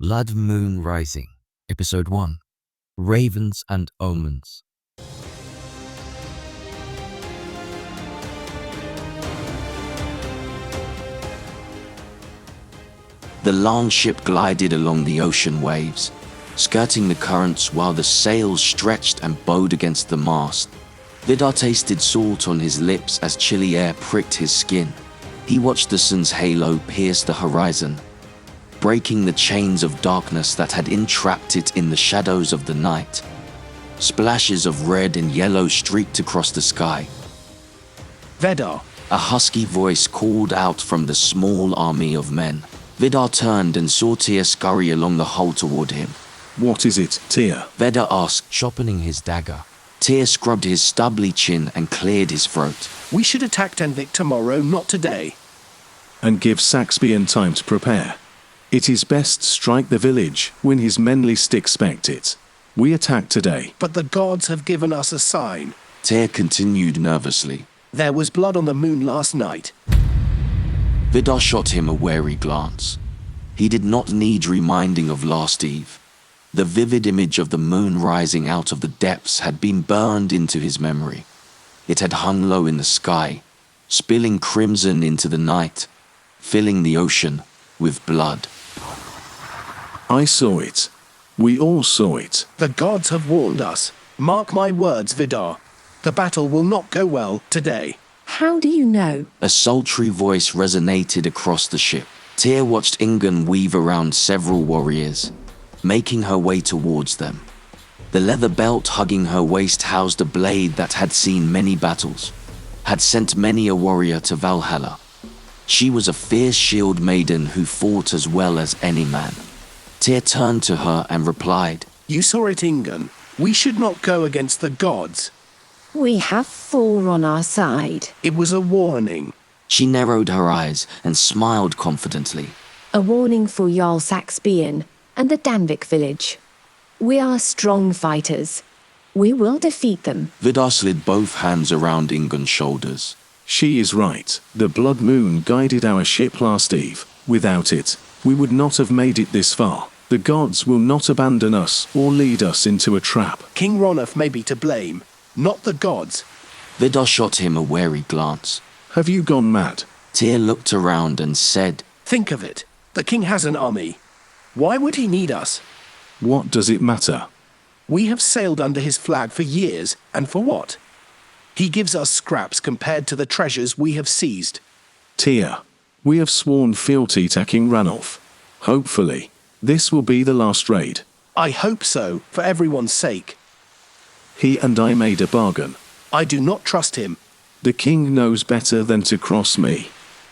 Blood Moon Rising, Episode 1, Ravens and Omens. The long ship glided along the ocean waves, skirting the currents while the sails stretched and bowed against the mast. Vidarr tasted salt on his lips as chilly air pricked his skin. He watched the sun's halo pierce the horizon, breaking the chains of darkness that had entrapped it in the shadows of the night. Splashes of red and yellow streaked across the sky. Vidarr! A husky voice called out from the small army of men. Vidarr turned and saw Tyr scurry along the hull toward him. What is it, Tyr? Vidarr asked, sharpening his dagger. Tyr scrubbed his stubbly chin and cleared his throat. We should attack Denvik tomorrow, not today. And give Scandianvian time to prepare. It is best strike the village when his men least expect it. We attack today. But the gods have given us a sign. Tyr continued nervously. There was blood on the moon last night. Vidarr shot him a wary glance. He did not need reminding of last eve. The vivid image of the moon rising out of the depths had been burned into his memory. It had hung low in the sky, spilling crimson into the night, filling the ocean with blood. I saw it. We all saw it. The gods have warned us. Mark my words, Vidarr. The battle will not go well today. How do you know? A sultry voice resonated across the ship. Tyr watched Ingunn weave around several warriors, making her way towards them. The leather belt hugging her waist housed a blade that had seen many battles, had sent many a warrior to Valhalla. She was a fierce shield maiden who fought as well as any man. Tyr turned to her and replied, You saw it, Ingunn. We should not go against the gods. We have Thor on our side. It was a warning. She narrowed her eyes and smiled confidently. A warning for Jarl Saxbian and the Danvik village. We are strong fighters. We will defeat them. Vidarr slid both hands around Ingunn's shoulders. She is right. The blood moon guided our ship last eve. Without it, we would not have made it this far. The gods will not abandon us or lead us into a trap. King Ronulf may be to blame, not the gods. Vidarr shot him a wary glance. Have you gone mad? Tyr looked around and said, Think of it. The king has an army. Why would he need us? What does it matter? We have sailed under his flag for years, and for what? He gives us scraps compared to the treasures we have seized. Tyr, we have sworn fealty to King Ranulf. Hopefully, this will be the last raid. I hope so, for everyone's sake. He and I made a bargain. I do not trust him. The king knows better than to cross me.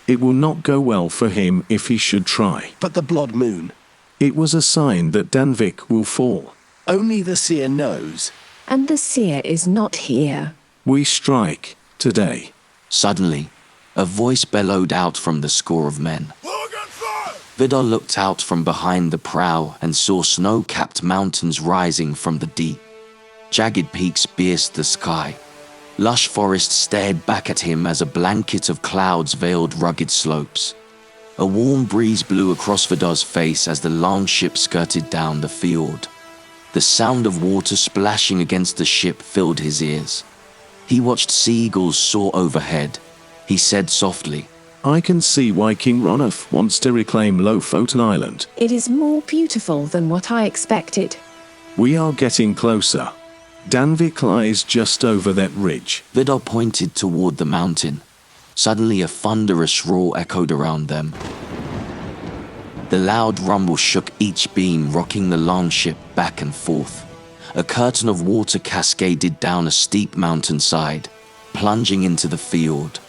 It will not go well for him if he should try. But the blood moon. It was a sign that Danvik will fall. Only the seer knows. And the seer is not here. We strike today. Suddenly, a voice bellowed out from the score of men. Vidarr looked out from behind the prow and saw snow-capped mountains rising from the deep. Jagged peaks pierced the sky. Lush forest stared back at him as a blanket of clouds veiled rugged slopes. A warm breeze blew across Vidarr's face as the long ship skirted down the fjord. The sound of water splashing against the ship filled his ears. He watched seagulls soar overhead. He said softly, I can see why King Ronulf wants to reclaim Lofoten Island. It is more beautiful than what I expected. We are getting closer. Danvik lies just over that ridge. Vidarr pointed toward the mountain. Suddenly a thunderous roar echoed around them. The loud rumble shook each beam, rocking the long ship back and forth. A curtain of water cascaded down a steep mountainside, plunging into the fjord.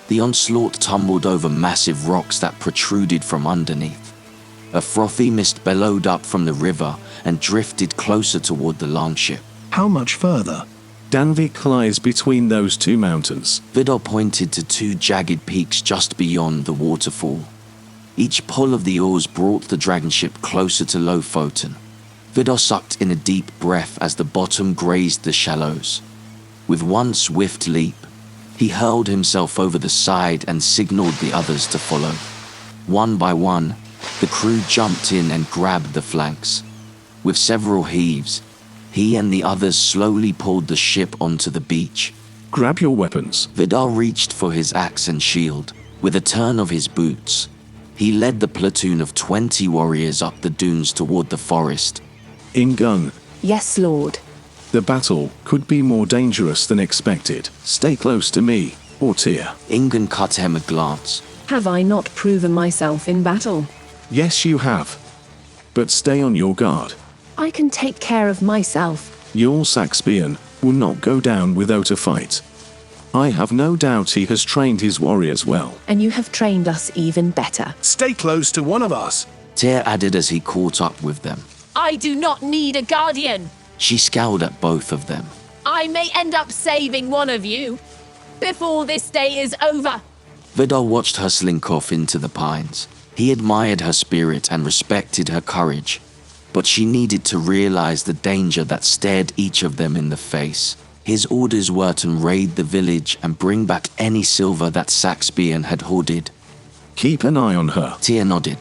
The onslaught tumbled over massive rocks that protruded from underneath. A frothy mist bellowed up from the river and drifted closer toward the longship. How much further? Danvik lies between those two mountains. Vidarr pointed to two jagged peaks just beyond the waterfall. Each pull of the oars brought the dragon ship closer to Lofoten. Vidarr sucked in a deep breath as the bottom grazed the shallows. With one swift leap, he hurled himself over the side and signaled the others to follow. One by one, The crew jumped in and grabbed the flanks. With several heaves, he and the others slowly pulled the ship onto the beach. Grab your weapons. Vidarr reached for his axe and shield. With a turn of his boots, he led the platoon of 20 warriors up the dunes toward the forest. Ingun, Yes, Lord. the battle could be more dangerous than expected. Stay close to me, or Tyr. Ingun cut him a glance. Have I not proven myself in battle? Yes, you have. But stay on your guard. I can take care of myself. Your Saxbian will not go down without a fight. I have no doubt he has trained his warriors well. And you have trained us even better. Stay close to one of us. Tyr added as he caught up with them. I do not need a guardian. She scowled at both of them. I may end up saving one of you before this day is over. Vidarr watched her slink off into the pines. He admired her spirit and respected her courage, but she needed to realize the danger that stared each of them in the face. His orders were to raid the village and bring back any silver that Saxbian had hoarded. Keep an eye on her. Tyr nodded.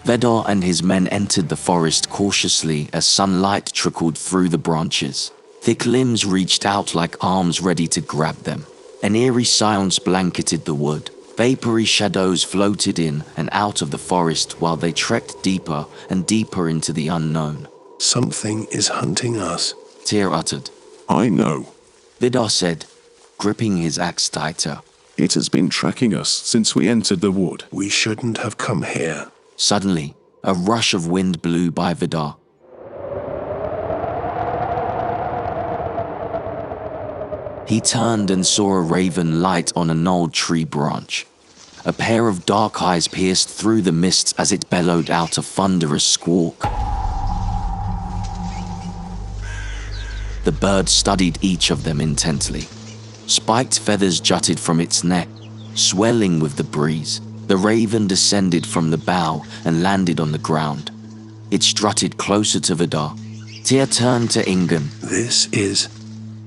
Vidarr and his men entered the forest cautiously as sunlight trickled through the branches. Thick limbs reached out like arms ready to grab them. An eerie silence blanketed the wood. Vapory shadows floated in and out of the forest while they trekked deeper and deeper into the unknown. Something is hunting us. Tyr uttered. I know. Vidarr said, gripping his axe tighter. It has been tracking us since we entered the wood. We shouldn't have come here. Suddenly, a rush of wind blew by Vidarr. He turned and saw a raven light on an old tree branch. A pair of dark eyes pierced through the mists as it bellowed out a thunderous squawk. The bird studied each of them intently. Spiked feathers jutted from its neck, swelling with the breeze. The raven descended from the bough and landed on the ground. It strutted closer to Vidarr. Tyr turned to Ingun. This is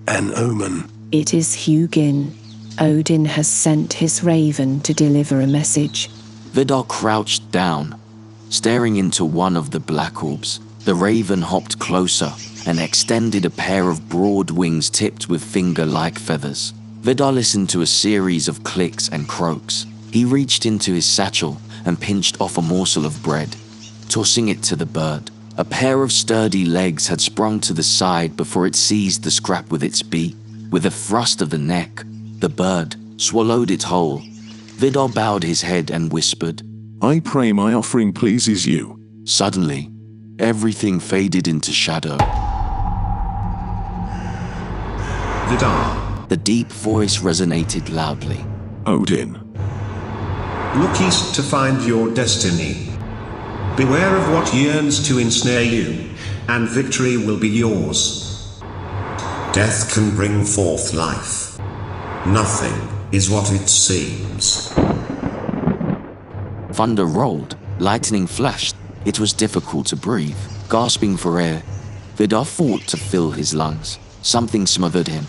an omen. It is Hugin. Odin has sent his raven to deliver a message. Vidarr crouched down, staring into one of the black orbs. The raven hopped closer and extended a pair of broad wings tipped with finger-like feathers. Vidarr listened to a series of clicks and croaks. He reached into his satchel and pinched off a morsel of bread, tossing it to the bird. A pair of sturdy legs had sprung to the side before it seized the scrap with its beak. With a thrust of the neck, the bird swallowed it whole. Vidarr bowed his head and whispered, I pray my offering pleases you. Suddenly, everything faded into shadow. Vidarr, The deep voice resonated loudly. Odin. look east to find your destiny. Beware of what yearns to ensnare you, and victory will be yours. Death can bring forth life. Nothing is what it seems. Thunder rolled, lightning flashed. It was difficult to breathe. Gasping for air, Vidarr fought to fill his lungs. Something smothered him,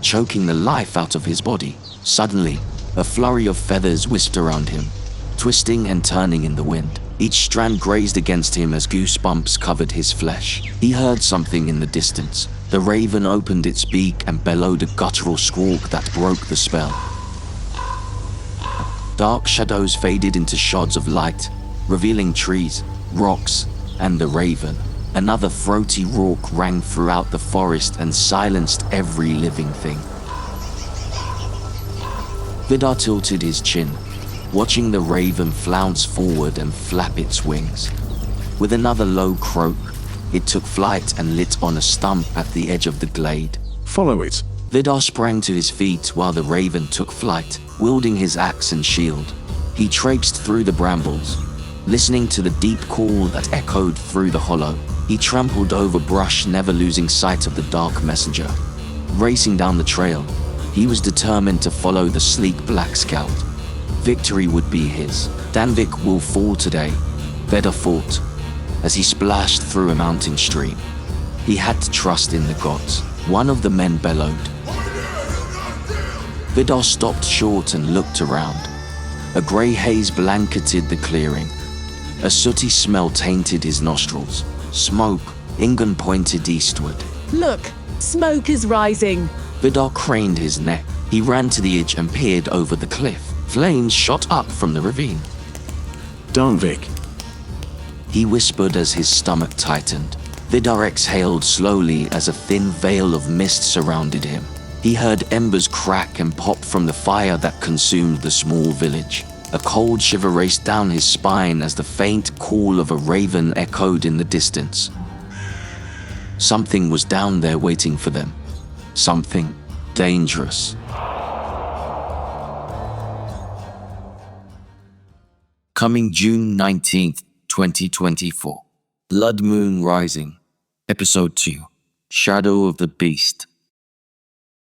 choking the life out of his body. Suddenly, a flurry of feathers whisked around him, twisting and turning in the wind. Each strand grazed against him as goosebumps covered his flesh. He heard something in the distance. The raven opened its beak and bellowed a guttural squawk that broke the spell. Dark shadows faded into shards of light, revealing trees, rocks, and the raven. Another throaty roar rang throughout the forest and silenced every living thing. Vidarr tilted his chin, watching the raven flounce forward and flap its wings. With another low croak, it took flight and lit on a stump at the edge of the glade. Follow it. Vidarr sprang to his feet while the raven took flight, wielding his axe and shield. He traipsed through the brambles, listening to the deep call that echoed through the hollow. He trampled over brush, never losing sight of the dark messenger. Racing down the trail, he was determined to follow the sleek black scout. Victory would be his. Danvik will fall today, Vidarr thought, as he splashed through a mountain stream. He had to trust in the gods. One of the men bellowed. Vidarr stopped short and looked around. A grey haze blanketed the clearing. A sooty smell tainted his nostrils. Smoke. Ingun pointed eastward. Look, smoke is rising. Vidarr craned his neck. He ran to the edge and peered over the cliff. Flames shot up from the ravine. Danvik. He whispered as his stomach tightened. Vidarr exhaled slowly as a thin veil of mist surrounded him. He heard embers crack and pop from the fire that consumed the small village. A cold shiver raced down his spine as the faint call of a raven echoed in the distance. Something was down there waiting for them. Something dangerous. Coming June 19th, 2024. Blood Moon Rising. Episode 2. Shadow of the Beast.